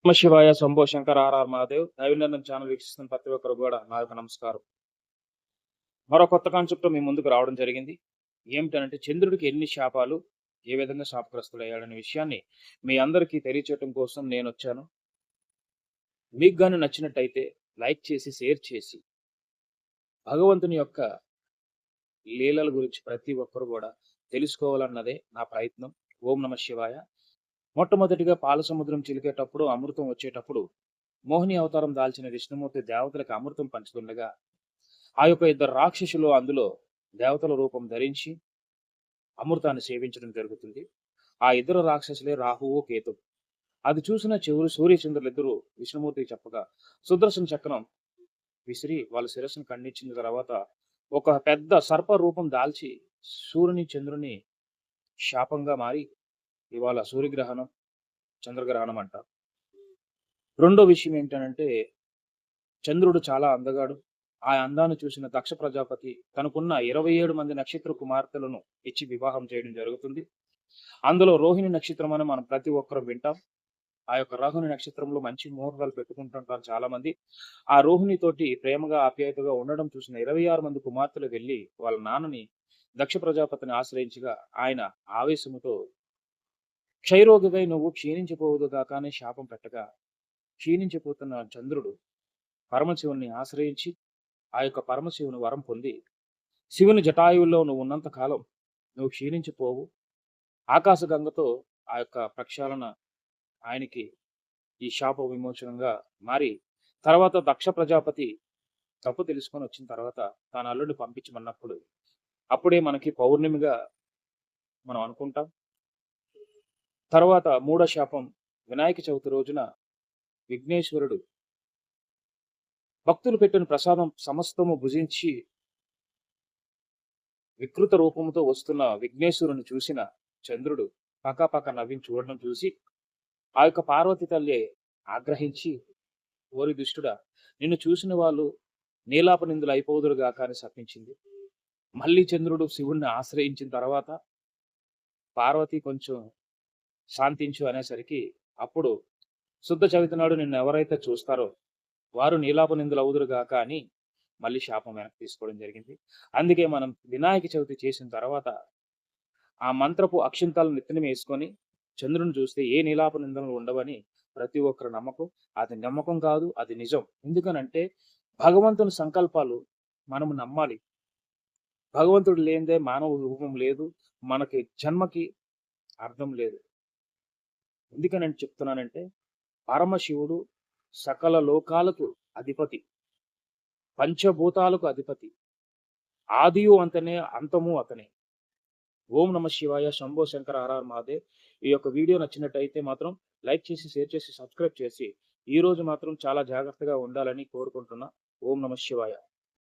నమ శివాయ Shambho Shankara RR Mahadev దైవనిర్ణయం channel వీక్షిస్తున్న ప్రతి ఒక్కరు కూడా నా యొక్క నమస్కారం. మరో కొత్త కాన్సెప్ట్ మీ ముందుకు రావడం జరిగింది. ఏమిటనంటే చంద్రుడికి ఎన్ని శాపాలు, ఏ విధంగా శాపగ్రస్తుడయ్యాడనే విషయాన్ని మీ అందరికీ తెలియచేయడం కోసం నేను వచ్చాను. మీకు గాని నచ్చినట్టయితే లైక్ చేసి, షేర్ చేసి భగవంతుని యొక్క లీలల గురించి ప్రతి ఒక్కరు కూడా తెలుసుకోవాలన్నదే నా ప్రయత్నం. ఓం నమ శివాయ. మొట్టమొదటిగా పాలసముద్రం చిలికేటప్పుడు, అమృతం వచ్చేటప్పుడు మోహిని అవతారం దాల్చిన విష్ణుమూర్తి దేవతలకు అమృతం పంచుతుండగా ఆ యొక్క ఇద్దరు రాక్షసులు అందులో దేవతల రూపం ధరించి అమృతాన్ని సేవించడం జరుగుతుంది. ఆ ఇద్దరు రాక్షసులే రాహువు, కేతు. అది చూసిన చెవులు సూర్యచంద్రులిద్దరూ విష్ణుమూర్తికి చెప్పగా సుదర్శన చక్రం విసిరి వాళ్ళ శిరస్సును ఖండించిన తర్వాత ఒక పెద్ద సర్ప రూపం దాల్చి సూర్యుని చంద్రుని శాపంగా మారి ఇవాళ సూర్యగ్రహణం, చంద్రగ్రహణం అంటారు. రెండో విషయం ఏంటంటే చంద్రుడు చాలా అందగాడు. ఆ అందాన్ని చూసిన దక్ష ప్రజాపతి తనకున్న 27 మంది నక్షత్ర కుమార్తెలను ఇచ్చి వివాహం చేయడం జరుగుతుంది. అందులో రోహిణి నక్షత్రం అని మనం ప్రతి ఒక్కరం వింటాం. ఆ యొక్క రోహిణి నక్షత్రంలో మంచి ముహూర్తాలు పెట్టుకుంటుంటారు చాలా మంది. ఆ రోహిణితోటి ప్రేమగా ఆప్యాయతగా ఉండడం చూసిన 26 మంది కుమార్తెలు వెళ్ళి వాళ్ళ నాన్నని దక్ష ప్రజాపతిని ఆశ్రయించగా ఆయన ఆవేశముతో క్షయరోగివై నువ్వు క్షీణించిపోవదు గాక అని శాపం పెట్టగా క్షీణించిపోతున్న చంద్రుడు పరమశివుని ఆశ్రయించి ఆ యొక్క పరమశివుని వరం పొంది శివుని జటాయువుల్లో నువ్వు ఉన్నంత కాలం నువ్వు క్షీణించిపోవు. ఆకాశగంగతో ఆ యొక్క ప్రక్షాళన ఆయనకి ఈ శాప విమోచనంగా మారి తర్వాత దక్ష ప్రజాపతి తప్పు తెలుసుకొని వచ్చిన తర్వాత తన అల్లుడిని పంపించమన్నప్పుడు అప్పుడే మనకి పౌర్ణమిగా మనం అనుకుంటాం. తర్వాత మూడో శాపం వినాయక చవితి రోజున విఘ్నేశ్వరుడు భక్తులు పెట్టిన ప్రసాదం సమస్తము భుజించి వికృత రూపంతో వస్తున్న విఘ్నేశ్వరుని చూసిన చంద్రుడు పకాపక నవ్విని చూడడం చూసి ఆ యొక్క పార్వతి తల్లి ఆగ్రహించి ఓరి దుష్టుడా, నిన్ను చూసిన వాళ్ళు నీలాపనిందులు అయిపోదురుగాక అని శపించింది. మళ్ళీ చంద్రుడు శివుణ్ణి ఆశ్రయించిన తర్వాత పార్వతి కొంచెం శాంతించు అనేసరికి అప్పుడు శుద్ధ చవితి నాడు నిన్ను ఎవరైతే చూస్తారో వారు నీలాపనిందులు అవుదురుగాక అని మళ్ళీ శాపం వెనక్కి తీసుకోవడం జరిగింది. అందుకే మనం వినాయక చవితి చేసిన తర్వాత ఆ మంత్రపు అక్షింతాలను నెత్తిన వేసుకొని చంద్రుని చూస్తే ఏ నీలాప నిందనలు ఉండవని ప్రతి ఒక్కరి నమ్మకం. అది నమ్మకం కాదు, అది నిజం. ఎందుకనంటే భగవంతుని సంకల్పాలు మనము నమ్మాలి. భగవంతుడు లేనిదే మానవ రూపం లేదు, మనకి జన్మకి అర్థం లేదు. ఎందుకని చెప్తున్నానంటే పరమశివుడు సకల లోకాలకు అధిపతి, పంచభూతాలకు అధిపతి, ఆదియు అంతనే, అంతము అతనే. ఓం నమ శివాయ శంభో శంకర ఆర్ఆర్ మహాదేవ్. ఈ యొక్క వీడియో నచ్చినట్టయితే మాత్రం లైక్ చేసి, షేర్ చేసి, సబ్స్క్రైబ్ చేసి ఈ రోజు మాత్రం చాలా జాగ్రత్తగా ఉండాలని కోరుకుంటున్నా. ఓం నమ శివాయ.